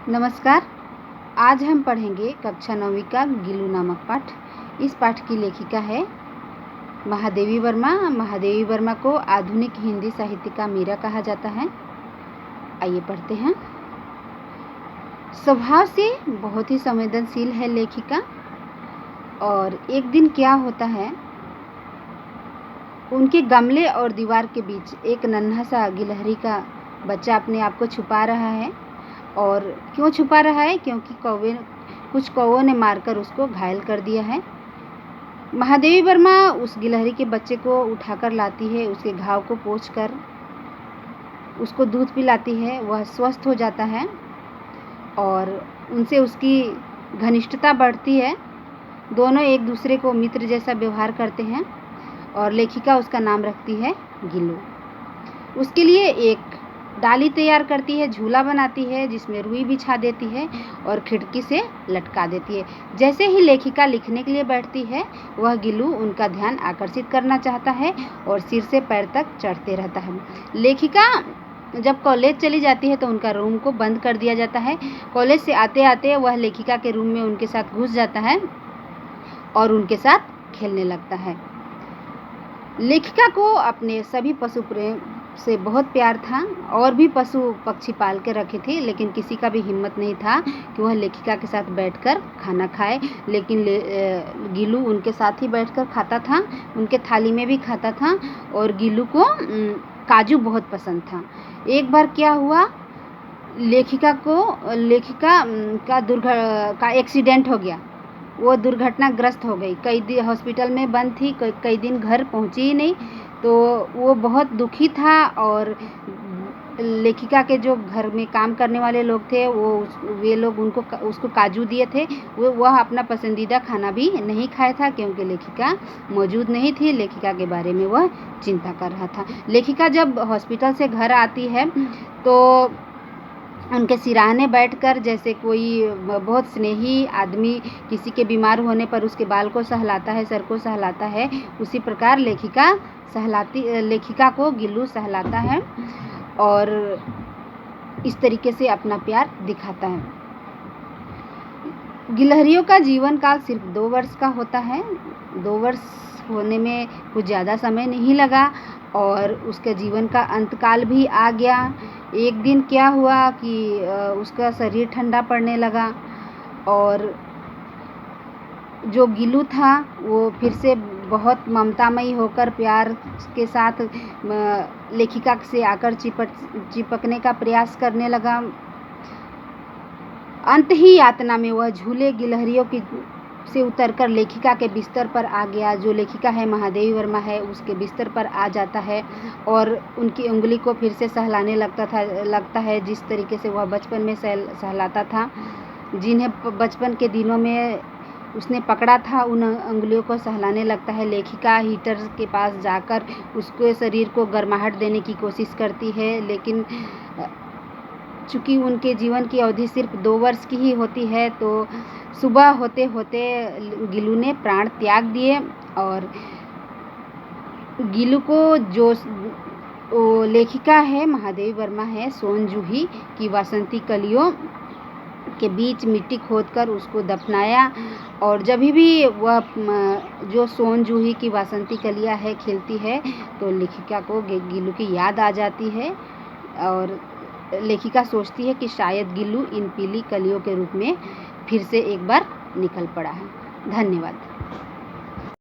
नमस्कार। आज हम पढ़ेंगे कक्षा 9वीं का गिल्लू नामक पाठ। इस पाठ की लेखिका है महादेवी वर्मा। महादेवी वर्मा को आधुनिक हिंदी साहित्य का मीरा कहा जाता है। आइए पढ़ते हैं। स्वभाव से बहुत ही संवेदनशील है लेखिका। और एक दिन क्या होता है, उनके गमले और दीवार के बीच एक नन्हा सा गिलहरी का बच्चा अपने आप को छुपा रहा है। और क्यों छुपा रहा है? क्योंकि कुछ कौवों ने मारकर उसको घायल कर दिया है। महादेवी वर्मा उस गिलहरी के बच्चे को उठाकर लाती है, उसके घाव को पोंछकर उसको दूध पिलाती है। वह स्वस्थ हो जाता है और उनसे उसकी घनिष्ठता बढ़ती है। दोनों एक दूसरे को मित्र जैसा व्यवहार करते हैं और लेखिका उसका नाम रखती है गिल्लू। उसके लिए एक डाली तैयार करती है, झूला बनाती है जिसमें रुई बिछा देती है और खिड़की से लटका देती है। जैसे ही लेखिका लिखने के लिए बैठती है, वह गिल्लू उनका ध्यान आकर्षित करना चाहता है और सिर से पैर तक चढ़ते रहता है। लेखिका जब कॉलेज चली जाती है तो उनका रूम को बंद कर दिया जाता है। कॉलेज से आते आते वह लेखिका के रूम में उनके साथ घुस जाता है और उनके साथ खेलने लगता है। लेखिका को अपने सभी पशु प्रेम से बहुत प्यार था और भी पशु पक्षी पाल के रखे थे, लेकिन किसी का भी हिम्मत नहीं था कि वह लेखिका के साथ बैठकर खाना खाए। लेकिन गिल्लू उनके साथ ही बैठकर खाता था, उनके थाली में भी खाता था। और गिल्लू को काजू बहुत पसंद था। एक बार क्या हुआ, लेखिका का एक्सीडेंट हो गया। वो दुर्घटनाग्रस्त हो गई। कई दिन हॉस्पिटल में बंद थी, कई दिन घर पहुंची ही नहीं। तो वो बहुत दुखी था और लेखिका के जो घर में काम करने वाले लोग थे वे लोग उसको काजू दिए थे। वह अपना पसंदीदा खाना भी नहीं खाया था क्योंकि लेखिका मौजूद नहीं थी। लेखिका के बारे में वह चिंता कर रहा था। लेखिका जब हॉस्पिटल से घर आती है तो उनके सिरहाने बैठकर, जैसे कोई बहुत स्नेही आदमी किसी के बीमार होने पर उसके बाल को सहलाता है, सर को सहलाता है, उसी प्रकार लेखिका को गिल्लू सहलाता है और इस तरीके से अपना प्यार दिखाता है। गिलहरियों का जीवन काल सिर्फ 2 वर्ष का होता है। 2 वर्ष होने में कुछ ज़्यादा समय नहीं लगा और उसके जीवन का अंतकाल भी आ गया। एक दिन क्या हुआ कि उसका शरीर ठंडा पड़ने लगा और जो गिल्लू था वो फिर से बहुत ममतामयी होकर प्यार के साथ लेखिका से आकर चिपकने का प्रयास करने लगा। अंत ही यातना में वह झूले गिलहरियों की से उतरकर लेखिका के बिस्तर पर आ गया। जो लेखिका है महादेवी वर्मा है, उसके बिस्तर पर आ जाता है और उनकी उंगली को फिर से सहलाने लगता है जिस तरीके से वह बचपन में सहलाता था। जिन्हें बचपन के दिनों में उसने पकड़ा था, उन उंगलियों को सहलाने लगता है। लेखिका हीटर के पास जाकर उसके शरीर को गर्माहट देने की कोशिश करती है, लेकिन चूँकि उनके जीवन की अवधि सिर्फ 2 वर्ष की ही होती है, तो सुबह होते होते गिल्लू ने प्राण त्याग दिए। और गिल्लू को जो लेखिका है महादेवी वर्मा है, सोन जूही की वासंती कलियों के बीच मिट्टी खोदकर उसको दफनाया। और जब भी वह जो सोन जूही की वासंती कलियां है खिलती है तो लेखिका को गिल्लू की याद आ जाती है और लेखिका सोचती है कि शायद गिल्लू इन पीली कलियों के रूप में फिर से एक बार निकल पड़ा है। धन्यवाद।